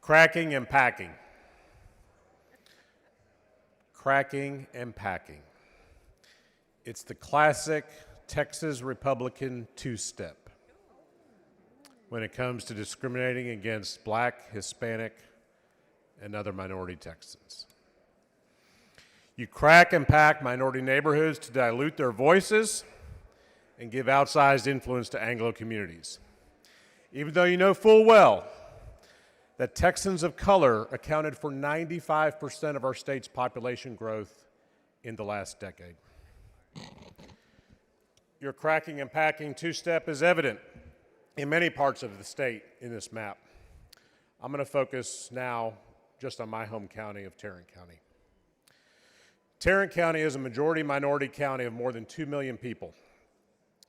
Cracking and packing. Cracking and packing. It's the classic Texas Republican two-step when it comes to discriminating against Black, Hispanic, and other minority Texans. You crack and pack minority neighborhoods to dilute their voices and give outsized influence to Anglo communities, even though you know full well that Texans of color accounted for 95% of our state's population growth in the last decade. Your cracking and packing two-step is evident in many parts of the state in this map. I'm going to focus now just on my home county of Tarrant County. Tarrant County is a majority minority county of more than 2 million people.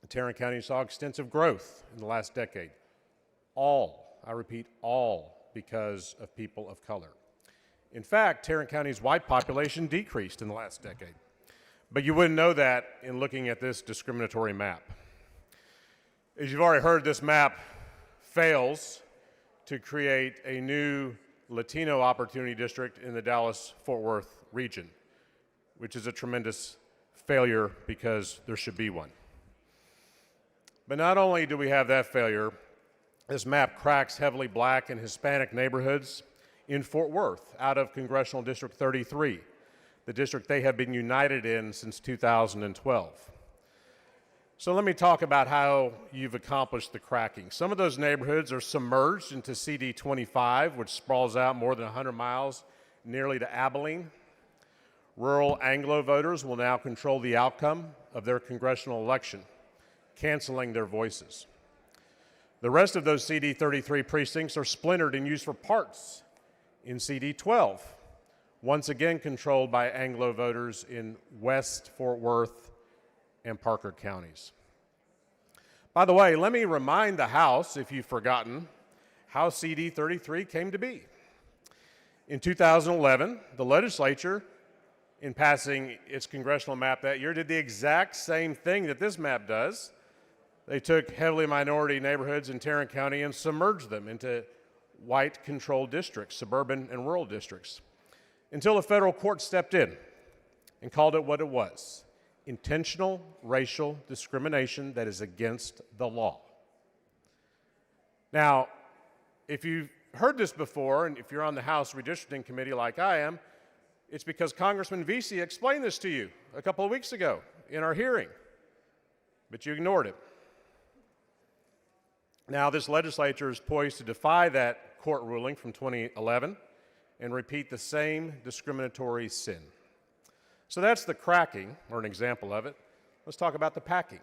Tarrant County saw extensive growth in the last decade. All, I repeat, all because of people of color. In fact, Tarrant County's white population decreased in the last decade. But you wouldn't know that in looking at this discriminatory map. As you've already heard, this map fails to create a new Latino opportunity district in the Dallas-Fort Worth region, which is a tremendous failure because there should be one. But not only do we have that failure, this map cracks heavily Black and Hispanic neighborhoods in Fort Worth out of Congressional District 33, the district they have been united in since 2012. So let me talk about how you've accomplished the cracking. Some of those neighborhoods are submerged into CD 25, which sprawls out more than 100 miles nearly to Abilene. Rural Anglo voters will now control the outcome of their congressional election, canceling their voices. The rest of those CD 33 precincts are splintered and used for parts in CD 12, once again controlled by Anglo voters in West Fort Worth and Parker counties. By the way, let me remind the House, if you've forgotten, how CD 33 came to be. In 2011, the legislature, in passing its congressional map that year, did the exact same thing that this map does. They took heavily minority neighborhoods in Tarrant County and submerged them into white-controlled districts, suburban and rural districts, until a federal court stepped in and called it what it was: intentional racial discrimination that is against the law. Now, if you've heard this before, and if you're on the House Redistricting Committee like I am, it's because Congressman Vesey explained this to you a couple of weeks ago in our hearing, but you ignored it. Now, this legislature is poised to defy that court ruling from 2011 and repeat the same discriminatory sin. So that's the cracking, or an example of it. Let's talk about the packing.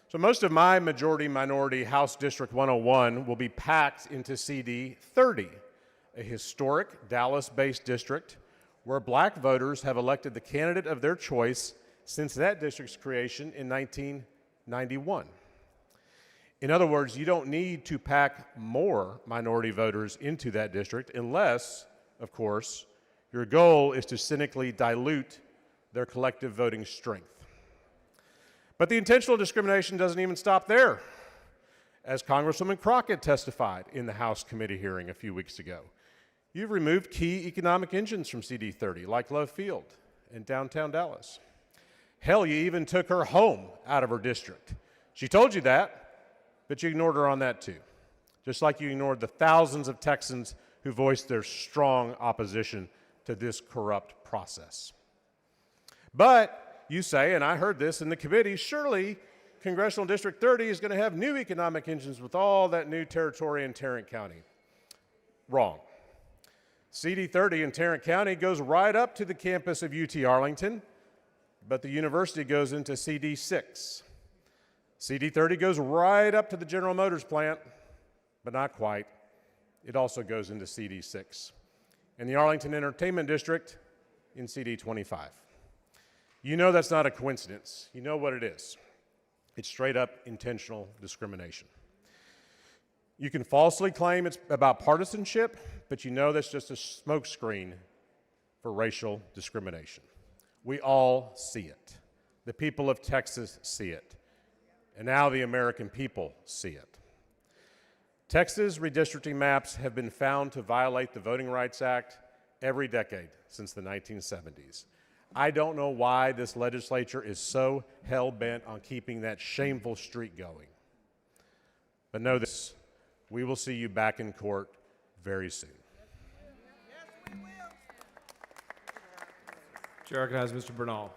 So most of my majority-minority House District 101 will be packed into CD 30, a historic Dallas-based district where Black voters have elected the candidate of their choice since that district's creation in 1991. In other words, you don't need to pack more minority voters into that district unless, of course, your goal is to cynically dilute their collective voting strength. But the intentional discrimination doesn't even stop there. As Congresswoman Crockett testified in the House committee hearing a few weeks ago, you've removed key economic engines from CD 30, like Love Field in downtown Dallas. Hell, you even took her home out of her district. She told you that, but you ignored her on that too, just like you ignored the thousands of Texans who voiced their strong opposition to this corrupt process. But you say, and I heard this in the committee, surely Congressional District 30 is going to have new economic engines with all that new territory in Tarrant County. Wrong. CD 30 in Tarrant County goes right up to the campus of UT Arlington, but the university goes into CD 6. CD 30 goes right up to the General Motors plant, but not quite. It also goes into CD 6. And the Arlington Entertainment District in CD 25. You know that's not a coincidence. You know what it is. It's straight up intentional discrimination. You can falsely claim it's about partisanship, but you know that's just a smokescreen for racial discrimination. We all see it. The people of Texas see it. And now the American people see it. Texas redistricting maps have been found to violate the Voting Rights Act every decade since the 1970s. I don't know why this legislature is so hell-bent on keeping that shameful streak going. But know this, we will see you back in court very soon. Chair recognizes Mr. Bernal.